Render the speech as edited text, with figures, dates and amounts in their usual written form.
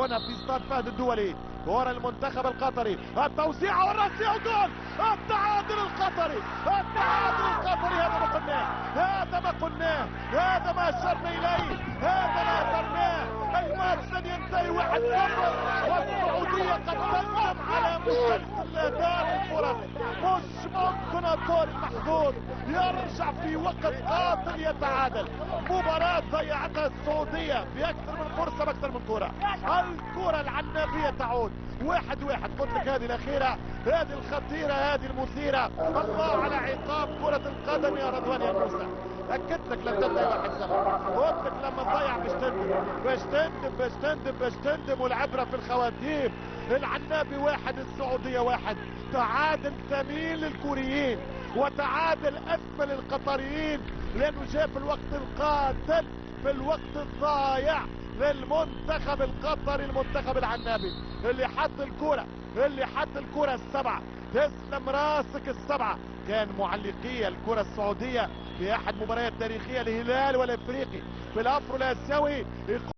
هنا في استاد فهد الدولي. كرة المنتخب القطري، التوزيع والرأسية وجول التعادل القطري، التعادل القطري. هذا ما قلناه، هذا ما قلناه، هذا ما أشرنا إليه، هذا ما أثرناه. الماتش لن ينتهي 1-0 والسعودية قد تقدم على مسلسل آلاف الفرص. مش ممكن الدور المحظوظ يرجع في وقت قاتل يتعادل. مباراة ضيعتها السعودية بأكثر من فرصة بأكثر من كرة. الكرة العنابية تعود 1-1. قلت لك هذه الأخيرة، هذه الخطيرة، هذه المثيرة. الله على عقاب كرة القدم يا رضوان يا موسى. أكدت لك لم تنتهي 1-0. قلت لك لما تضيع باش تندم والعبرة في الخواتيم. العنابي 1 السعودية 1. تعادل ثمين للكوريين وتعادل أثمن للقطريين، لأنه جاء في الوقت القاتل، في الوقت الضايع للمنتخب القطري. المنتخب العنابي اللي حط الكرة السبعة. تسلم راسك السبعة. كان معلقية الكرة السعودية في احد مباريات تاريخية الهلال والافريقي في الافرو الاسيوي.